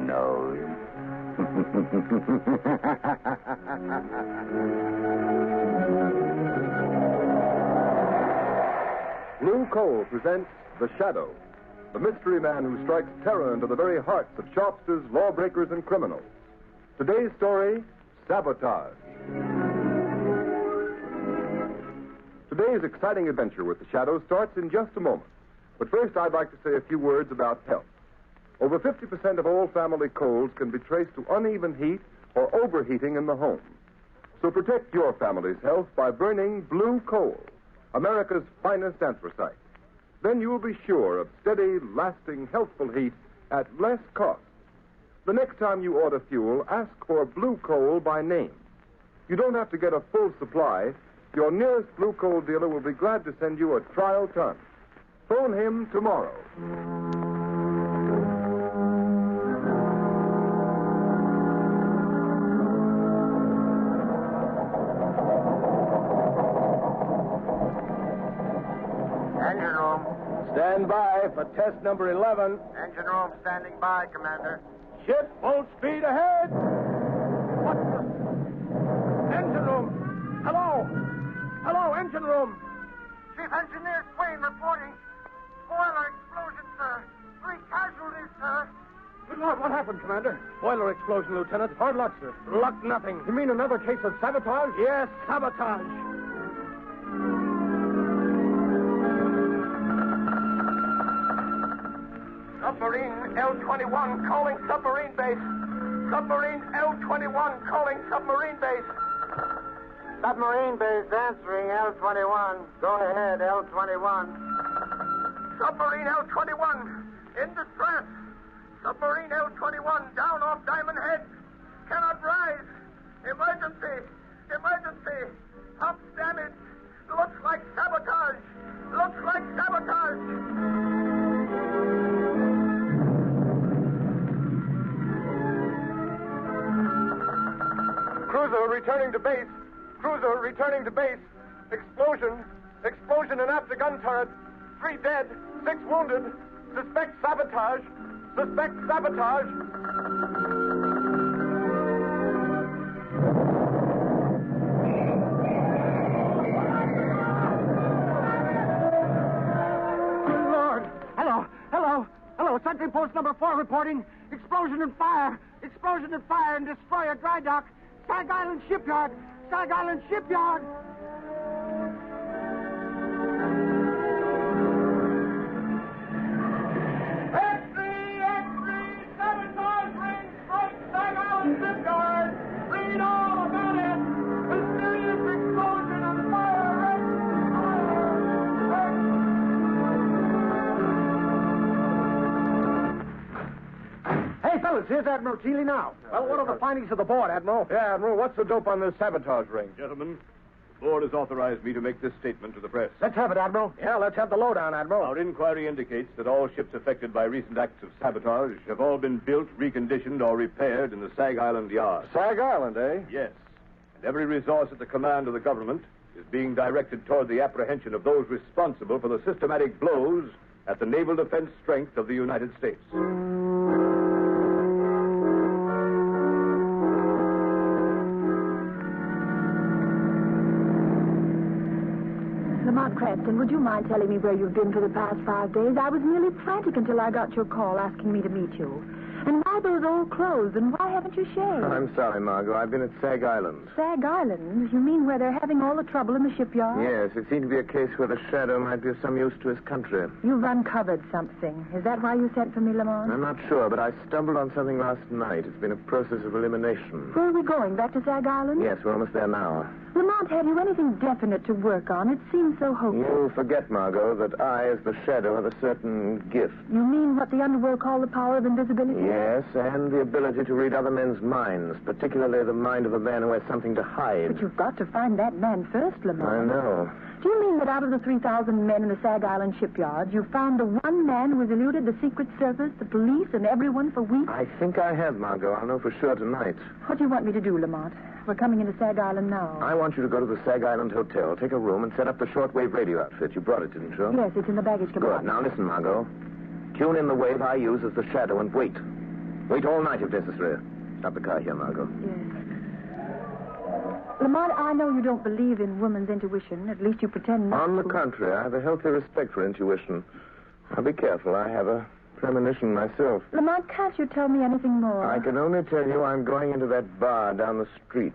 nose. Blue Coal presents The Shadow, the mystery man who strikes terror into the very hearts of shopsters, lawbreakers, and criminals. Today's story, Sabotage. Today's exciting adventure with The Shadow starts in just a moment. But first, I'd like to say a few words about health. Over 50% of all family colds can be traced to uneven heat or overheating in the home. So protect your family's health by burning Blue Coal, America's finest anthracite. Then you'll be sure of steady, lasting, healthful heat at less cost. The next time you order fuel, ask for Blue Coal by name. You don't have to get a full supply. Your nearest Blue Coal dealer will be glad to send you a trial ton. Phone him tomorrow. Engine room. Stand by for test number 11. Engine room standing by, Commander. Ship full speed ahead. What the? Engine room. Hello. Hello, engine room. Chief Engineer Swain reporting. Boiler explosion, sir. 3 casualties, sir. Good Lord, what happened, Commander? Boiler explosion, Lieutenant. Hard luck, sir. Luck nothing. You mean another case of sabotage? Yes, sabotage. Submarine L-21 calling submarine base. Submarine L-21 calling submarine base. Submarine base answering L-21. Go ahead, L-21. Submarine L-21 in distress. Submarine L-21 down off Diamond Head. Cannot rise. Emergency. Emergency. Pumps damaged. Looks like sabotage. Looks like sabotage. Cruiser returning to base. Cruiser returning to base. Explosion. Explosion in after gun turret. 3 dead. 6 wounded. Suspect sabotage. Suspect sabotage. Good Lord. Hello. Hello. Hello. Sentry post number 4 reporting. Explosion and fire. Explosion and fire in destroyer dry dock. Sag Island Shipyard. Sag Island Shipyard. Sabotage ring strike Sag Island Shipyard. Read all about it. Mysterious explosion and fire. Hey, fellas, here's Admiral Keeley now. Well, what are the findings of the board, Admiral? Yeah, Admiral, what's the dope on this sabotage ring? Gentlemen, the board has authorized me to make this statement to the press. Let's have it, Admiral. Yeah, let's have the lowdown, Admiral. Our inquiry indicates that all ships affected by recent acts of sabotage have all been built, reconditioned, or repaired in the Sag Island yard. Sag Island, eh? Yes. And every resource at the command of the government is being directed toward the apprehension of those responsible for the systematic blows at the naval defense strength of the United States. Lamont Cranston, would you mind telling me where you've been for the past 5 days? I was nearly frantic until I got your call asking me to meet you. And why those old clothes, and why haven't you shaved? I'm sorry, Margot. I've been at Sag Island. Sag Island? You mean where they're having all the trouble in the shipyard? Yes, it seemed to be a case where the Shadow might be of some use to his country. You've uncovered something. Is that why you sent for me, Lamont? I'm not sure, but I stumbled on something last night. It's been a process of elimination. Where are we going? Back to Sag Island? Yes, we're almost there now. Lamont, have you anything definite to work on? It seems so hopeless. You forget, Margot, that I, as the Shadow, have a certain gift. You mean what the underworld call the power of invisibility? Yes, and the ability to read other men's minds, particularly the mind of a man who has something to hide. But you've got to find that man first, Lamont. I know. Do you mean that out of the 3,000 men in the Sag Island shipyards, you found the one man who has eluded the Secret Service, the police, and everyone for weeks? I think I have, Margot. I'll know for sure tonight. What do you want me to do, Lamont? We're coming into Sag Island now. I want you to go to the Sag Island Hotel, take a room, and set up the shortwave radio outfit. You brought it, didn't you? Yes, it's in the baggage compartment. Good. Now listen, Margot. Tune in the wave I use as the Shadow and wait. Wait all night if necessary. Stop the car here, Margot. Yes. Lamont, I know you don't believe in woman's intuition. At least you pretend not On the to. contrary, I have a healthy respect for intuition. Now, be careful. I have a premonition myself. Lamont, can't you tell me anything more? I can only tell you I'm going into that bar down the street.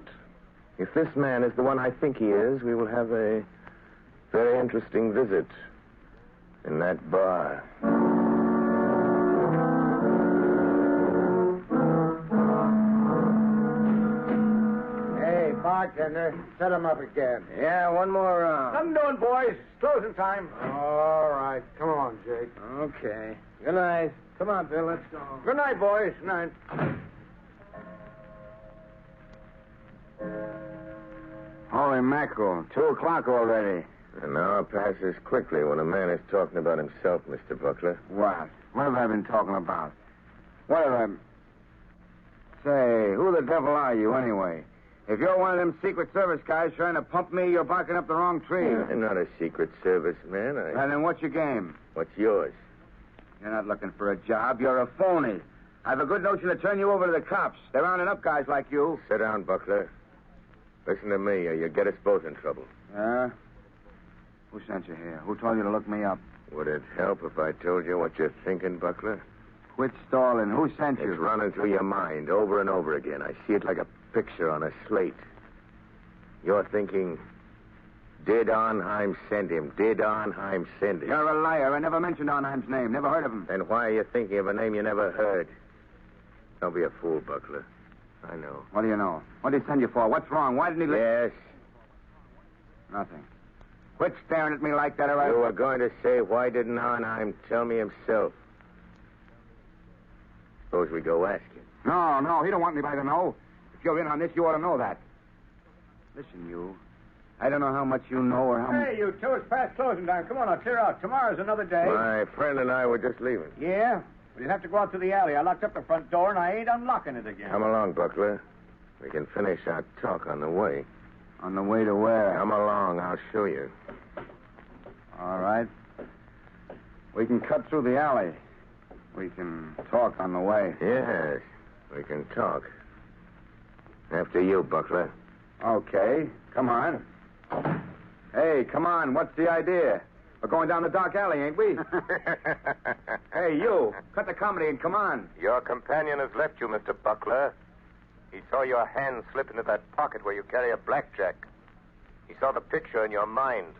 If this man is the one I think he is, we will have a very interesting visit in that bar. Hey, bartender, set him up again. Yeah, one more round. I'm doing, boys. It's closing time. All right. Come on, Jake. Okay. Good night. Come on, Bill. Let's go. Good night, boys. Good night. Holy mackerel. 2 o'clock already. An hour passes quickly when a man is talking about himself, Mr. Buckler. What? What have I been talking about? What have I... Say, who the devil are you, anyway? If you're one of them Secret Service guys trying to pump me, you're barking up the wrong tree. I'm not a Secret Service man. And then what's your game? What's yours? You're not looking for a job. You're a phony. I have a good notion to turn you over to the cops. They're rounding up guys like you. Sit down, Buckler. Listen to me, or you get us both in trouble. Huh? Who sent you here? Who told you to look me up? Would it help if I told you what you're thinking, Buckler? Quit stalling. Who sent you? It's running through your mind over and over again. I see it like a picture on a slate. You're thinking, did Arnheim send him? Did Arnheim send him? You're a liar. I never mentioned Arnheim's name. Never heard of him. Then why are you thinking of a name you never heard? Don't be a fool, Buckler. I know. What do you know? What did he send you for? What's wrong? Why didn't he... Yes. Nothing. Quit staring at me like that, or I... You were going to say, why didn't Arnheim tell me himself? Suppose we go ask him. No, he don't want anybody to know. If you're in on this, you ought to know that. Listen, you. I don't know how much you know or how much... Hey, you two, it's past closing time. Come on, I'll clear out. Tomorrow's another day. My friend and I were just leaving. Yeah? Well, you'll have to go out to the alley. I locked up the front door, and I ain't unlocking it again. Come along, Buckler. We can finish our talk on the way. On the way to where? Come along, I'll show you. All right. We can cut through the alley. We can talk on the way. Yes, we can talk. After you, Buckler. Okay, come on. Hey, come on, what's the idea? We're going down the dark alley, ain't we? Hey, you, cut the comedy and come on. Your companion has left you, Mr. Buckler. He saw your hand slip into that pocket where you carry a blackjack. He saw the picture in your mind.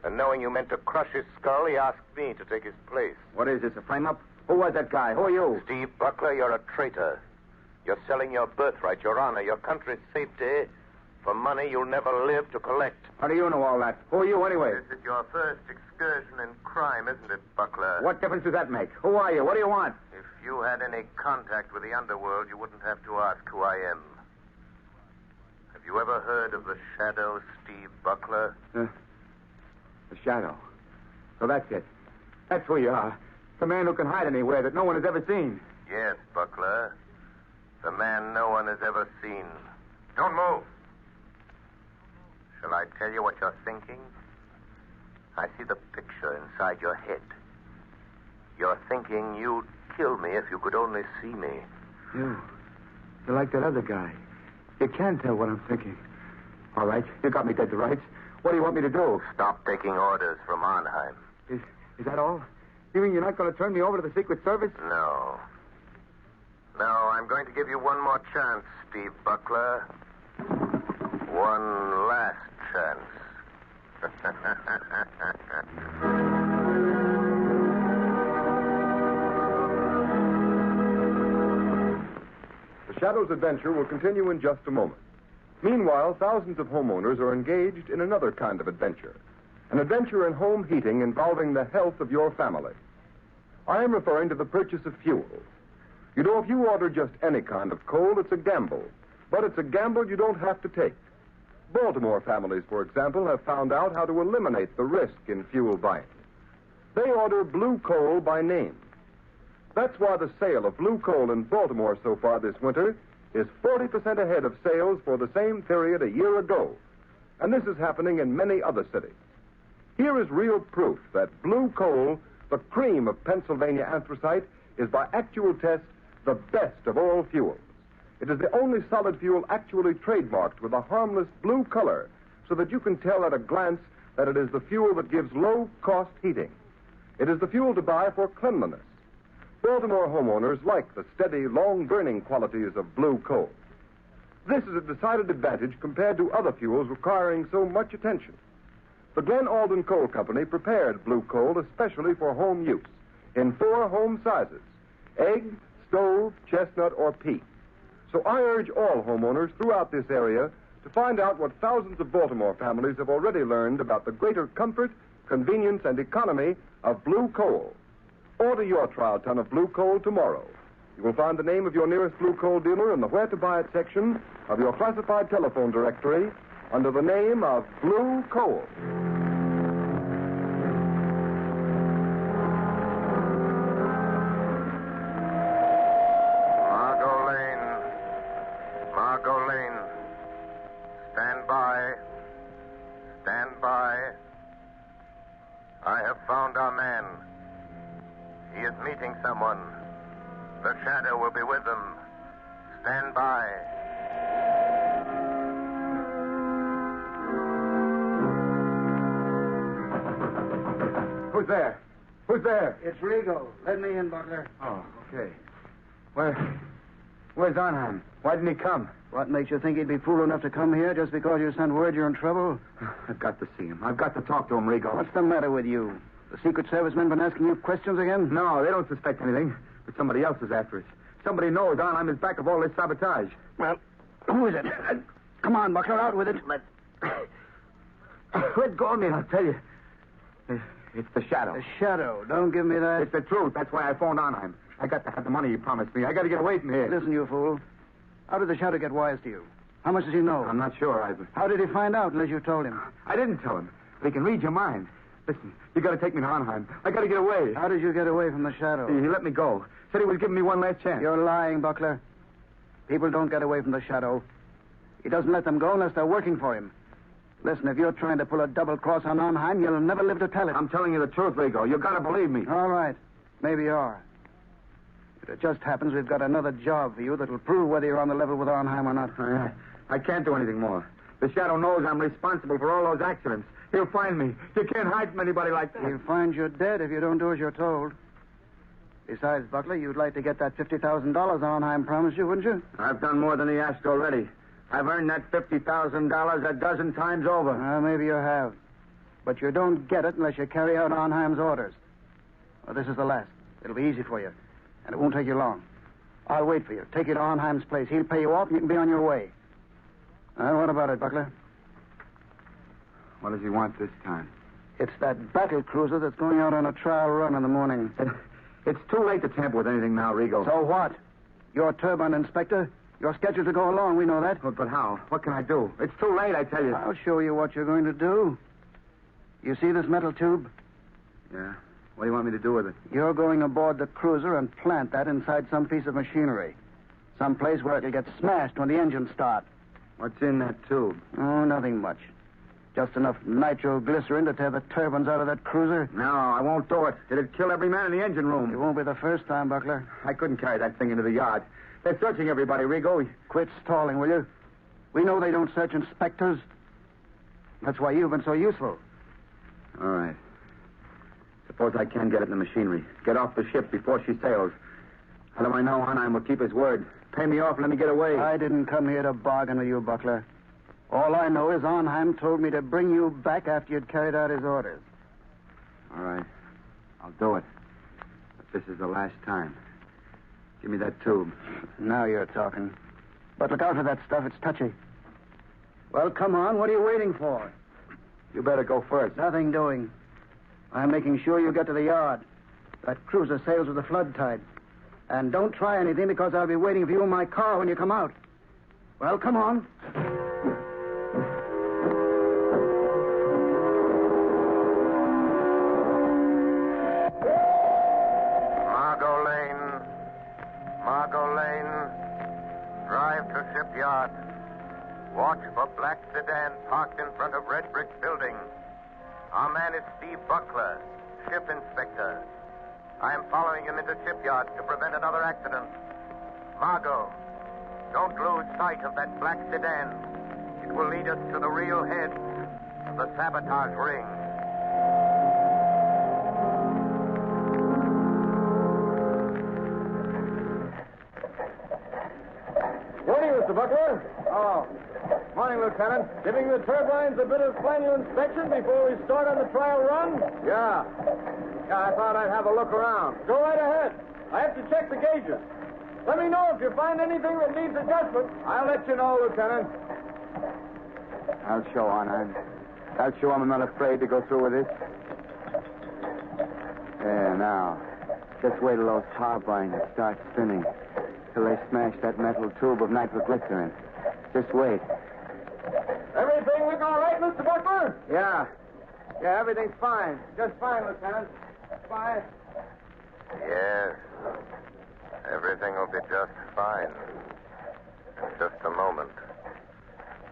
And knowing you meant to crush his skull, he asked me to take his place. What is this, a frame-up? Who was that guy? Who are you? Steve Buckler, you're a traitor. You're selling your birthright, your honor, your country's safety for money you'll never live to collect. How do you know all that? Who are you, anyway? This is your first excursion in crime, isn't it, Buckler? What difference does that make? Who are you? What do you want? If you had any contact with the underworld, you wouldn't have to ask who I am. Have you ever heard of the Shadow, Steve Buckler? The Shadow. So that's it. That's who you are. The man who can hide anywhere that no one has ever seen. Yes, Buckler. The man no one has ever seen. Don't move. Shall I tell you what you're thinking? I see the picture inside your head. You're thinking you'd kill me if you could only see me. You're like that other guy. You can tell what I'm thinking. All right, you got me dead to rights. What do you want me to do? Stop taking orders from Arnheim. Is that all? You mean you're not going to turn me over to the Secret Service? No. No, I'm going to give you one more chance, Steve Buckler. One last chance. The Shadow's adventure will continue in just a moment. Meanwhile, thousands of homeowners are engaged in another kind of adventure. An adventure in home heating involving the health of your family. I am referring to the purchase of fuel. You know, if you order just any kind of coal, it's a gamble. But it's a gamble you don't have to take. Baltimore families, for example, have found out how to eliminate the risk in fuel buying. They order blue coal by name. That's why the sale of blue coal in Baltimore so far this winter is 40% ahead of sales for the same period a year ago. And this is happening in many other cities. Here is real proof that blue coal, the cream of Pennsylvania anthracite, is by actual test the best of all fuels. It is the only solid fuel actually trademarked with a harmless blue color, so that you can tell at a glance that it is the fuel that gives low-cost heating. It is the fuel to buy for cleanliness. Baltimore homeowners like the steady, long-burning qualities of blue coal. This is a decided advantage compared to other fuels requiring so much attention. The Glen Alden Coal Company prepared blue coal especially for home use in 4 home sizes: egg, stove, chestnut, or peat. So I urge all homeowners throughout this area to find out what thousands of Baltimore families have already learned about the greater comfort, convenience, and economy of blue coal. Order your trial ton of blue coal tomorrow. You will find the name of your nearest blue coal dealer in the Where to Buy It section of your classified telephone directory under the name of Blue Coal. Margot Lane. Stand by. Stand by. I have found our man. He is meeting someone. The shadow will be with them. Stand by. Who's there? Who's there? It's Rigo. Let me in, Butler. Oh, okay. Where's Arnheim? Why didn't he come? What makes you think he'd be fool enough to come here just because you sent word you're in trouble? I've got to see him. I've got to talk to him, Rigo. What's the matter with you? The Secret Service men been asking you questions again? No, they don't suspect anything. But somebody else is after us. Somebody knows Arnheim is back of all this sabotage. Well, who is it? Come on, Buckler, out with it. Let go of me and I'll tell you. It's the shadow. The shadow. Don't give me that. It's the truth. That's why I phoned Arnheim. I got to have the money he promised me. I got to get away from here. Listen, you fool. How did the shadow get wise to you? How much does he know? I'm not sure, Ivan. How did he find out unless you told him? I didn't tell him. But he can read your mind. Listen, you got to take me to Arnheim. I got to get away. How did you get away from the shadow? He let me go. Said he was giving me one last chance. You're lying, Buckler. People don't get away from the shadow. He doesn't let them go unless they're working for him. Listen, if you're trying to pull a double cross on Arnheim, you'll never live to tell it. I'm telling you the truth, Rigo. You got to believe me. All right. Maybe you are. But it just happens we've got another job for you that'll prove whether you're on the level with Arnheim or not. I can't do anything more. The shadow knows I'm responsible for all those accidents. He'll find me. You can't hide from anybody like that. He'll find you dead if you don't do as you're told. Besides, Buckler, you'd like to get that $50,000 Arnheim promised you, wouldn't you? I've done more than he asked already. I've earned that $50,000 a dozen times over. Maybe you have. But you don't get it unless you carry out Arnheim's orders. Well, this is the last. It'll be easy for you. And it won't take you long. I'll wait for you. Take you to Arnheim's place. He'll pay you off and you can be on your way. What about it, Buckler? What does he want this time? It's that battle cruiser that's going out on a trial run in the morning. It's too late to tamper with anything now, Rigo. So what? You're turbine inspector. You're scheduled to go along. We know that. But how? What can I do? It's too late, I tell you. I'll show you what you're going to do. You see this metal tube? Yeah. What do you want me to do with it? You're going aboard the cruiser and plant that inside some piece of machinery. Some place where it'll get smashed when the engines start. What's in that tube? Oh, nothing much. Just enough nitroglycerin to tear the turbines out of that cruiser. No, I won't do it. It'd kill every man in the engine room. It won't be the first time, Buckler. I couldn't carry that thing into the yard. They're searching everybody, Rigo. Quit stalling, will you? We know they don't search inspectors. That's why you've been so useful. All right. Suppose I can get it in the machinery. Get off the ship before she sails. How do I know Arnheim will keep his word? Pay me off and let me get away. I didn't come here to bargain with you, Buckler. All I know is Arnheim told me to bring you back after you'd carried out his orders. All right. I'll do it. But this is the last time. Give me that tube. Now you're talking. But look out for that stuff. It's touchy. Well, come on. What are you waiting for? You better go first. Nothing doing. I'm making sure you get to the yard. That cruiser sails with the flood tide. And don't try anything because I'll be waiting for you in my car when you come out. Well, come on. Margot Lane. Drive to shipyard. Watch for black sedan parked in front of red brick building. Our man is Steve Buckler, ship inspector. I am following him into shipyard to prevent another accident. Margot, don't lose sight of that black sedan. It will lead us to the real head of the Sabotage ring. Morning, Mr. Buckler. Oh. Morning, Lieutenant. Giving the turbines a bit of final inspection before we start on the trial run? Yeah. I thought I'd have a look around. Go right ahead. I have to check the gauges. Let me know if you find anything that needs adjustment. I'll let you know, Lieutenant. I'll show on. I'll show I'm not afraid to go through with this. There, now. Just wait till those turbines start spinning. Till they smash that metal tube of nitroglycerin. Just wait. Everything looking all right, Mr. Buckler? Yeah. Yeah, everything's fine. Just fine, Lieutenant. Fine. Yes. Everything will be just fine. In just a moment.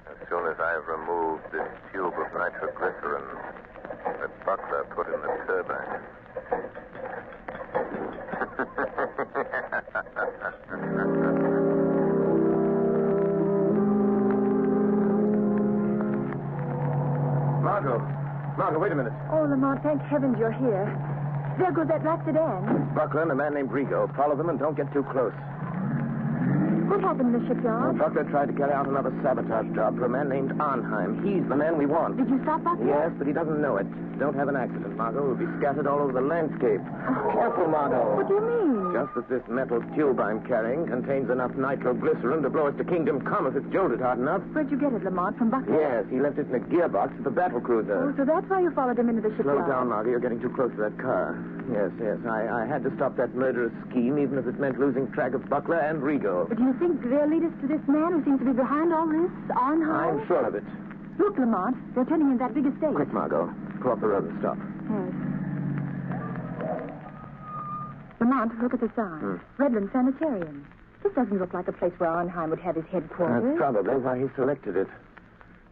As soon as I've removed this tube of nitroglycerin that Buckler put in the turbine. Margot, wait a minute. Oh, Lamont, thank heavens you're here. There goes that black sedan. Buckler and a man named Rigo. Follow them and don't get too close. What happened in the shipyard? Buckler tried to carry out another sabotage job for a man named Arnheim. He's the man we want. Did you stop Buckler? Yes, but he doesn't know it. Don't have an accident, Margot. We'll be scattered all over the landscape. Careful, Margot. What do you mean? Just that this metal tube I'm carrying contains enough nitroglycerin to blow us to Kingdom Come if it's jolted hard enough. Where'd you get it, Lamont? From Buckler? Yes, he left it in a gearbox at the battle cruiser. Oh, so that's why you followed him into the shipyard. Slow down, Margot. You're getting too close to that car. Yes. I had to stop that murderous scheme, even if it meant losing track of Buckler and Rigo. But do you think they'll lead us to this man who seems to be behind all this, Arnheim? I'm sure of it. Look, Lamont, they're turning in that big estate. Quick, Margot. Pull off the road and stop. Yes. Lamont, look at the sign. Redland Sanitarium. This doesn't look like a place where Arnheim would have his headquarters. That's probably why he selected it.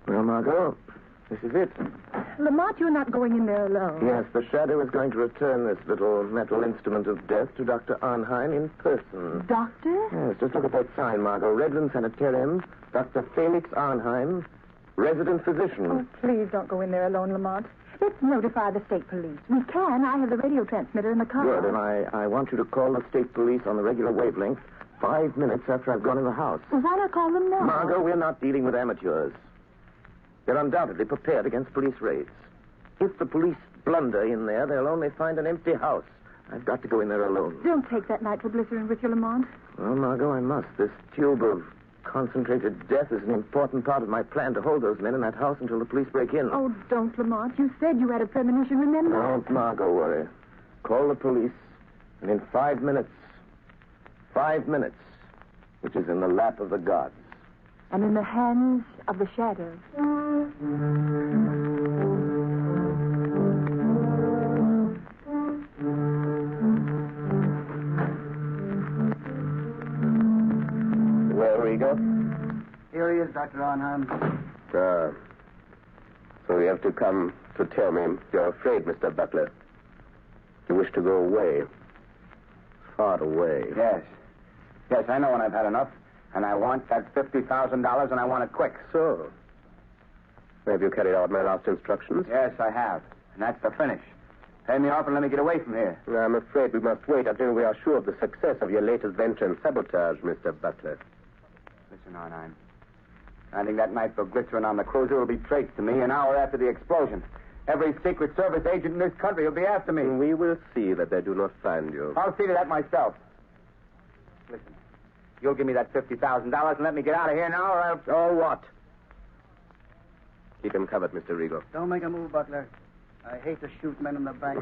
Well, Margot, this is it. Lamont, you're not going in there alone. Yes, the Shadow is going to return this little metal instrument of death to Dr. Arnheim in person. Doctor? Yes, just look at that sign, Margot. Redland Sanitarium, Dr. Felix Arnheim, resident physician. Oh, please don't go in there alone, Lamont. Let's notify the state police. We can. I have the radio transmitter in the car. Good, and I want you to call the state police on the regular wavelength 5 minutes after I've gone in the house. Well, why not call them now? Margot, we're not dealing with amateurs. They're undoubtedly prepared against police raids. If the police blunder in there, they'll only find an empty house. I've got to go in there alone. Don't take that nitroglycerin with you, Lamont. Well, Margot, I must. This tube of concentrated death is an important part of my plan to hold those men in that house until the police break in. Oh, don't, Lamont. You said you had a premonition, remember? Don't, Margot, worry. Call the police, and in 5 minutes, which is in the lap of the gods. And in the hands of the shadows. Where we go? Here he is, Dr. Arnheim. So you have to come to tell me you're afraid, Mr. Butler. You wish to go away. Far away. Yes. Yes, I know when I've had enough. And I want that $50,000, and I want it quick. So, have you carried out my last instructions? Yes, I have. And that's the finish. Pay me off and let me get away from here. I'm afraid we must wait until we are sure of the success of your latest venture in sabotage, Mr. Butler. Listen, Arnheim. I think that nitroglycerin on the cruiser will be traced to me an hour after the explosion. Every Secret Service agent in this country will be after me. We will see that they do not find you. I'll see to that myself. Listen. You'll give me that $50,000 and let me get out of here now, or I'll... Oh, what? Keep him covered, Mr. Rigo. Don't make a move, Butler. I hate to shoot men in the back.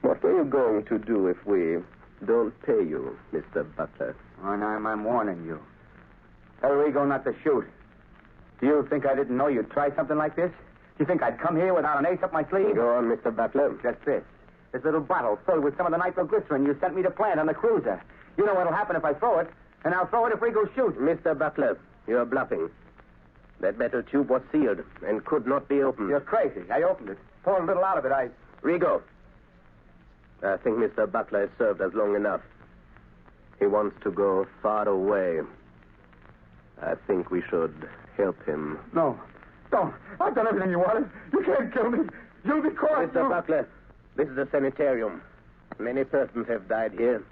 What are you going to do if we don't pay you, Mr. Butler? Arnheim, I'm warning you. Tell Rigo not to shoot. Do you think I didn't know you'd try something like this? Do you think I'd come here without an ace up my sleeve? Go on, Mr. Butler. Just this. This little bottle filled with some of the nitroglycerin you sent me to plant on the cruiser. You know what'll happen if I throw it, and I'll throw it if Rigo shoots. Mr. Butler, you're bluffing. That metal tube was sealed and could not be opened. You're crazy. I opened it. Poured a little out of it. Rigo, I think Mr. Butler has served us long enough. He wants to go far away. I think we should help him. No. Don't. I've done everything you wanted. You can't kill me. You'll be caught. Mr. Butler, this is a sanitarium. Many persons have died here.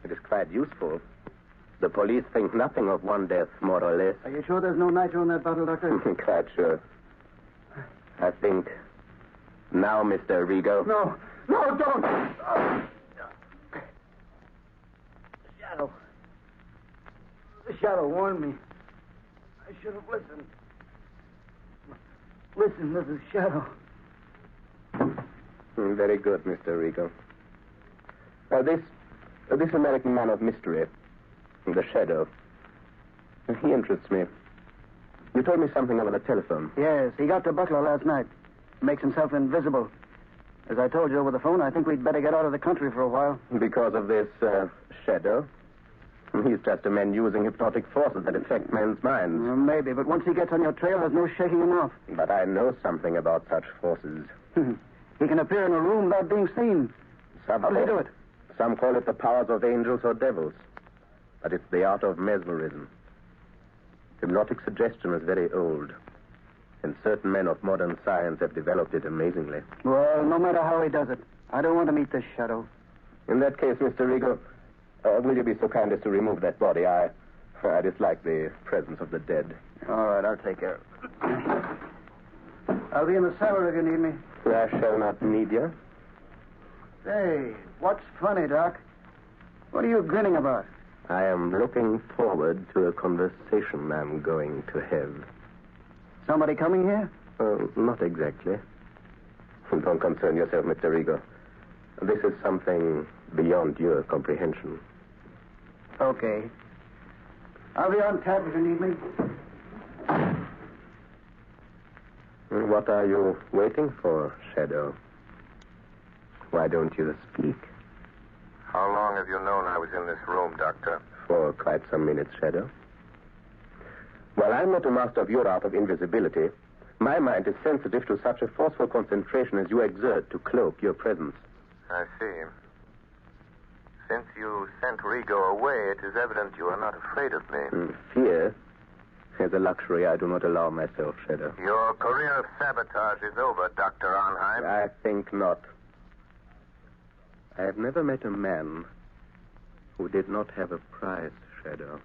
It is quite useful. The police think nothing of one death, more or less. Are you sure there's no nitro in that bottle, Doctor? Quite sure. I think. Now, Mr. Rigo. No, don't. Shadow. The shadow warned me. I should have listened. Listen to the shadow. Very good, Mr. Rigo. This American man of mystery, the shadow, he interests me. You told me something over the telephone. Yes, he got to Butler last night. Makes himself invisible. As I told you over the phone, I think we'd better get out of the country for a while. Because of this shadow? He's just a man using hypnotic forces that affect men's minds. Well, maybe, but once he gets on your trail, there's no shaking him off. But I know something about such forces. He can appear in a room without being seen. How do they do it? Some call it the powers of angels or devils. But it's the art of mesmerism. Hypnotic suggestion is very old. And certain men of modern science have developed it amazingly. Well, no matter how he does it, I don't want to meet this shadow. In that case, Mr. Rigo, will you be so kind as to remove that body? I dislike the presence of the dead. All right, I'll take care of it. I'll be in the cellar if you need me. I shall not need you. Say, what's funny, Doc? What are you grinning about? I am looking forward to a conversation I'm going to have. Somebody coming here? Not exactly. Don't concern yourself, Mr. Rigo. This is something beyond your comprehension. Okay. I'll be on tap if you need me. What are you waiting for, Shadow? Why don't you speak? How long have you known I was in this room, Doctor? For quite some minutes, Shadow. While I'm not a master of your art of invisibility, my mind is sensitive to such a forceful concentration as you exert to cloak your presence. I see. Since you sent Rigo away, it is evident you are not afraid of me. Fear is a luxury I do not allow myself, Shadow. Your career of sabotage is over, Dr. Arnheim. I think not. I have never met a man who did not have a price, Shadow.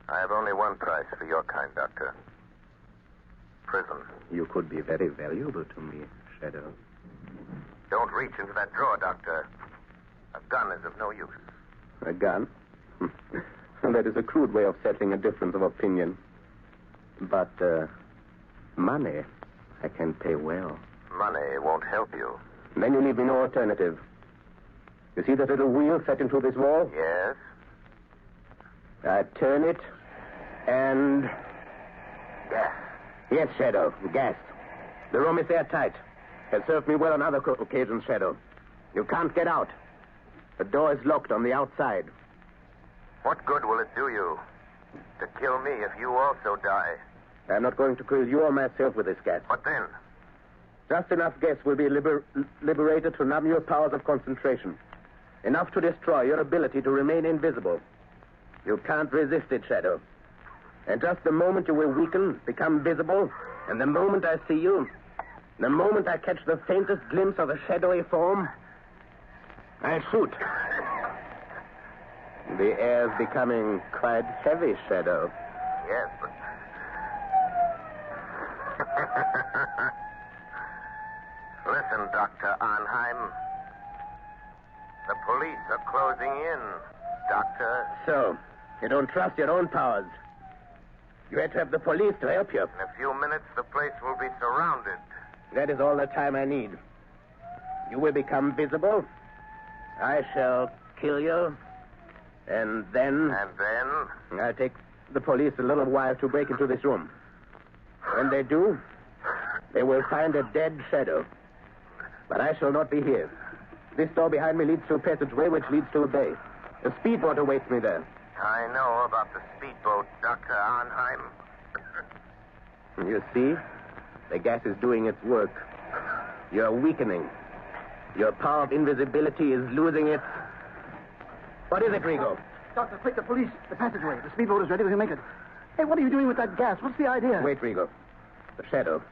I have only one price for your kind, Doctor. Prison. You could be very valuable to me, Shadow. Don't reach into that drawer, Doctor. A gun is of no use. A gun? That is a crude way of settling a difference of opinion. But, money, I can pay well. Money won't help you. Then you leave me no alternative. You see that little wheel set into this wall? Yes? I turn it, and... Gas. Yes, Shadow, gas. The room is airtight. Has served me well on other occasions, Shadow. You can't get out. The door is locked on the outside. What good will it do you to kill me if you also die? I'm not going to kill you or myself with this gas. What then? Just enough gas will be liberated to numb your powers of concentration. Enough to destroy your ability to remain invisible. You can't resist it, Shadow. And just the moment you will weaken, become visible, and the moment I see you, the moment I catch the faintest glimpse of a shadowy form, I shoot. The air's becoming quite heavy, Shadow. Yes, but... Listen, Dr. Arnheim. The police are closing in, Doctor. So, you don't trust your own powers. You had to have the police to help you. In a few minutes, the place will be surrounded. That is all the time I need. You will become visible. I shall kill you. And then... And then? I'll take the police a little while to break into this room. When they do, they will find a dead Shadow. But I shall not be here. This door behind me leads to a passageway which leads to a bay. A speedboat awaits me there. I know about the speedboat, Dr. Arnheim. You see? The gas is doing its work. You're weakening. Your power of invisibility is losing its... What is it, Rigo? Doctor, quick, the police. The passageway. The speedboat is ready. We can make it. Hey, what are you doing with that gas? What's the idea? Wait, Rigo. The shadow.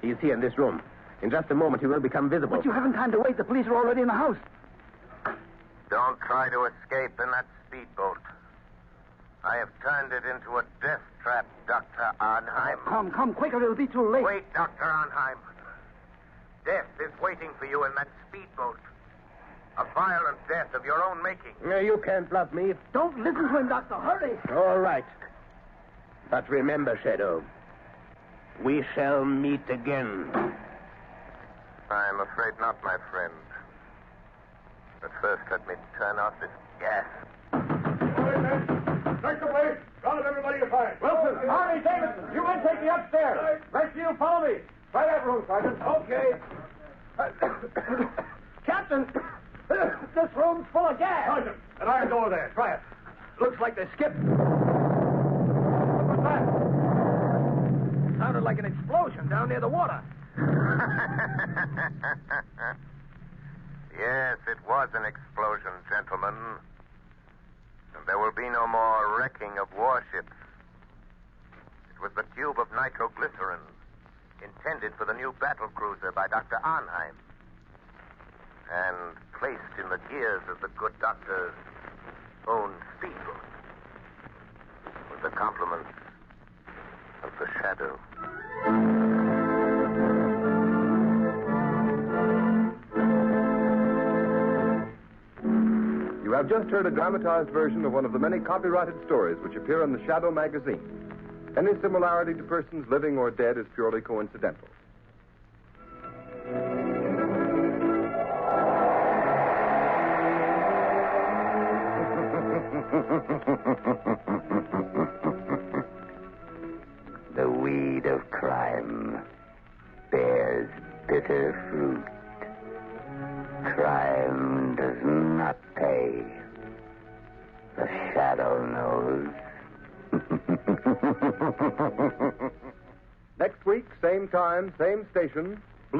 He is here in this room. In just a moment, he will become visible. But you haven't time to wait. The police are already in the house. Don't try to escape in that speedboat. I have turned it into a death trap, Dr. Arnheim. Come, quicker. It'll be too late. Wait, Dr. Arnheim. Death is waiting for you in that speedboat. A violent death of your own making. You can't bluff me. Don't listen to him, Doctor. Hurry. All right. But remember, Shadow, we shall meet again. I'm afraid not, my friend. But first, let me turn off this gas. Search the place. Round everybody you find. Wilson, Harvey, Davidson, you men take me upstairs. Rest of you follow me. Try that room, Sergeant. Okay. Captain, this room's full of gas. Sergeant, that iron door there. Try it. Looks like they skipped. What was that? Sounded like an explosion down near the water. Yes, it was an explosion, gentlemen. And there will be no more wrecking of warships. It was the tube of nitroglycerin intended for the new battle cruiser by Dr. Arnheim and placed in the gears of the good doctor's own speedboat with the compliments of the shadow. You have just heard a dramatized version of one of the many copyrighted stories which appear in the Shadow magazine. Any similarity to persons living or dead is purely coincidental. The weed of crime bears bitter fruit. Crime does not pay. The shadow knows. Next week, same time, same station,